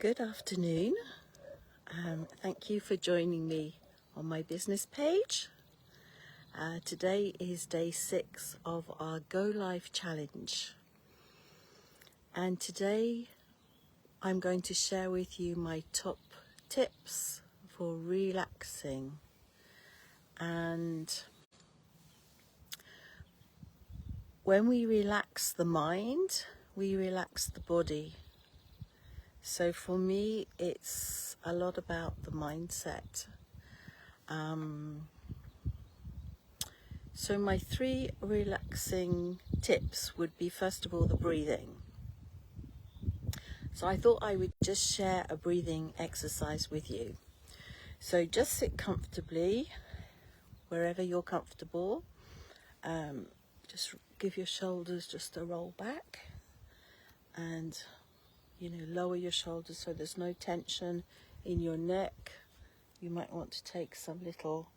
Good afternoon. Thank you for joining me on my business page. Today is day 6 of our Go Live challenge. And today I'm going to share with you my top tips for relaxing. And when we relax the mind, we relax the body. So for me, it's a lot about the mindset. So my 3 relaxing tips would be, first of all, the breathing. So I thought I would just share a breathing exercise with you. So just sit comfortably, wherever you're comfortable. Just give your shoulders just a roll back and lower your shoulders so there's no tension in your neck. You might want to take some little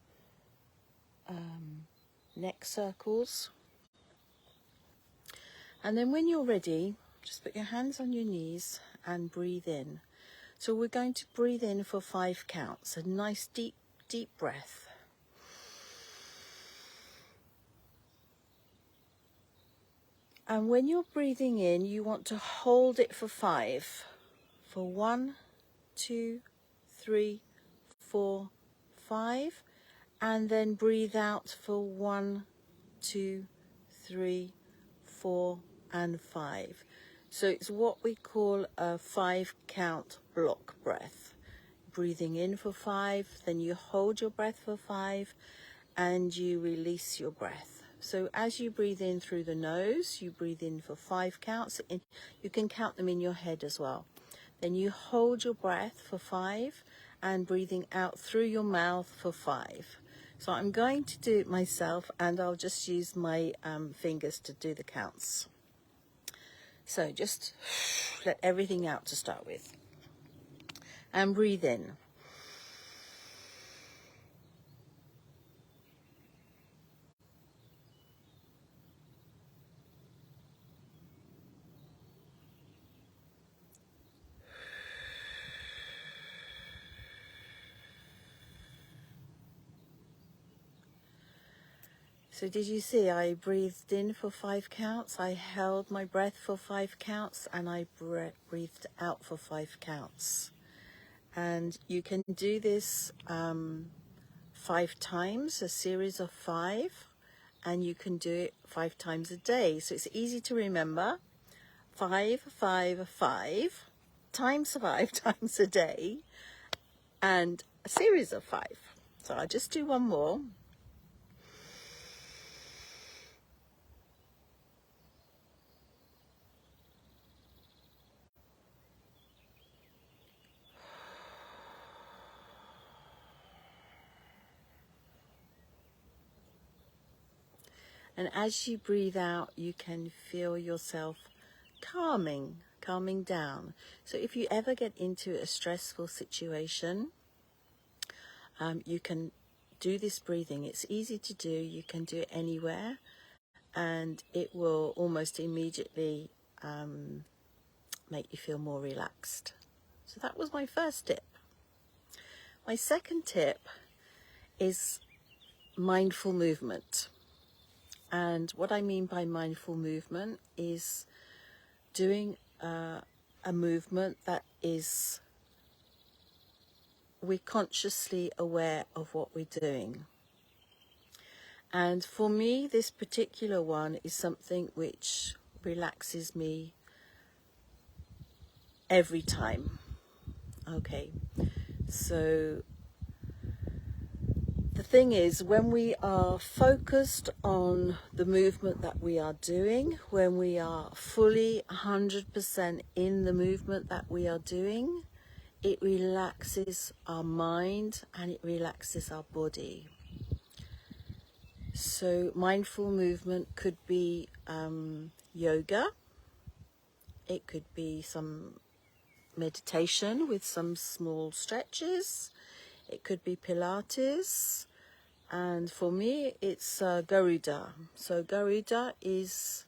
neck circles. And then when you're ready, just put your hands on your knees and breathe in. So we're going to breathe in for 5 counts, a nice deep breath. And when you're breathing in, you want to hold it for 5. For 1, 2, 3, 4, 5. And then breathe out for 1, 2, 3, 4, and 5. So it's what we call a 5 count block breath. Breathing in for 5, then you hold your breath for 5, and you release your breath. So as you breathe in through the nose, you breathe in for 5 counts. You can count them in your head as well. Then you hold your breath for 5 and breathing out through your mouth for 5. So I'm going to do it myself, and I'll just use my fingers to do the counts. So just let everything out to start with. And breathe in. So did you see I breathed in for 5 counts, I held my breath for 5 counts, and I breathed out for 5 counts. And you can do this 5 times, a series of 5, and you can do it 5 times a day. So it's easy to remember. 5, 5, 5 times 5 times a day, and a series of 5. So I'll just do one more. And as you breathe out, you can feel yourself calming down. So if you ever get into a stressful situation, you can do this breathing. It's easy to do. You can do it anywhere, and it will almost immediately make you feel more relaxed. So that was my first tip. My second tip is mindful movement. And what I mean by mindful movement is doing a movement that is, we're consciously aware of what we're doing. And for me, this particular one is something which relaxes me every time. Okay, so the thing is, when we are focused on the movement that we are doing, when we are fully 100% in the movement that we are doing, it relaxes our mind and it relaxes our body. So mindful movement could be yoga. It could be some meditation with some small stretches. It could be Pilates. And for me, it's Garuda. So Garuda is,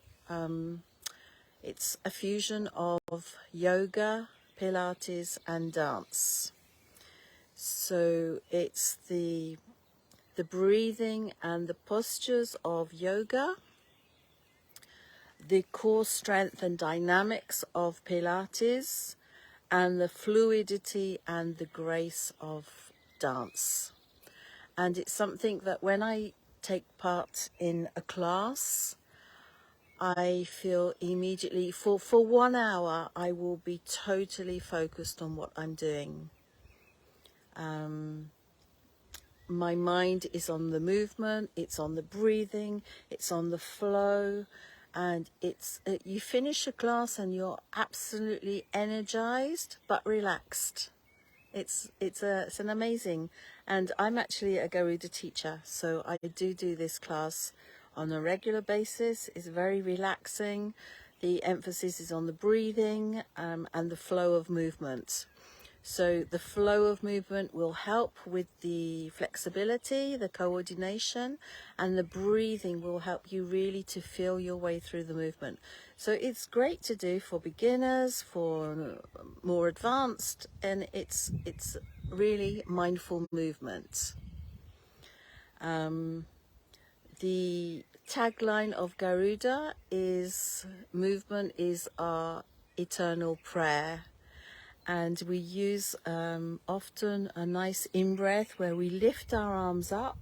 it's a fusion of yoga Pilates and dance. So it's the breathing and the postures of yoga, the core strength and dynamics of Pilates, and the fluidity and the grace of dance. And it's something that when I take part in a class, I feel immediately, for 1 hour, I will be totally focused on what I'm doing. My mind is on the movement, it's on the breathing, it's on the flow, and it's you finish a class and you're absolutely energized but relaxed. It's an amazing, and I'm actually a Garuda teacher, so I do this class on a regular basis. It's very relaxing. The emphasis is on the breathing and the flow of movement. So the flow of movement will help with the flexibility, the coordination, and the breathing will help you really to feel your way through the movement. So it's great to do for beginners, for more advanced, and it's really mindful movement. The tagline of Garuda is "Movement is our eternal prayer." And we use often a nice in-breath where we lift our arms up.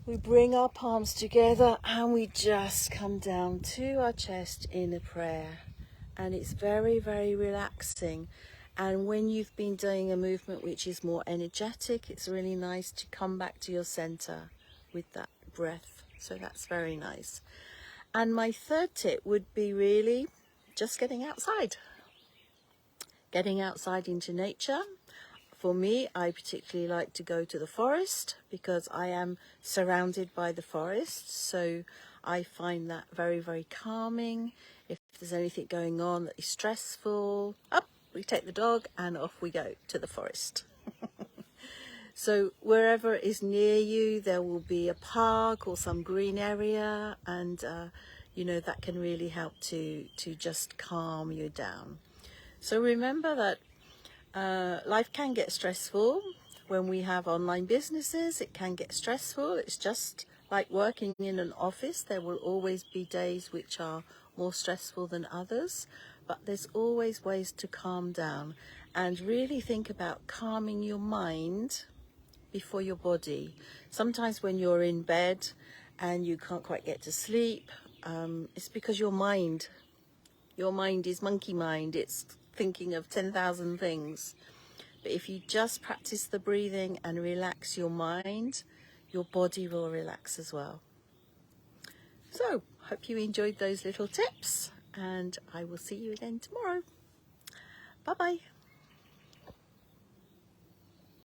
We bring our palms together and we just come down to our chest in a prayer. And it's very, very relaxing. And when you've been doing a movement which is more energetic, it's really nice to come back to your center with that breath. So that's very nice. And my third tip would be really just getting outside. Getting outside into nature. For me, I particularly like to go to the forest because I am surrounded by the forest. So I find that very, very calming. If there's anything going on that is stressful, up we take the dog and off we go to the forest. So wherever is near you, there will be a park or some green area, and you know, that can really help to just calm you down. So remember that life can get stressful. When we have online businesses, it can get stressful. It's just like working in an office. There will always be days which are more stressful than others, but there's always ways to calm down and really think about calming your mind before your body. Sometimes when you're in bed and you can't quite get to sleep, it's because your mind is monkey mind. It's thinking of 10,000 things. But if you just practice the breathing and relax your mind, your body will relax as well. So, hope you enjoyed those little tips, and I will see you again tomorrow. Bye-bye.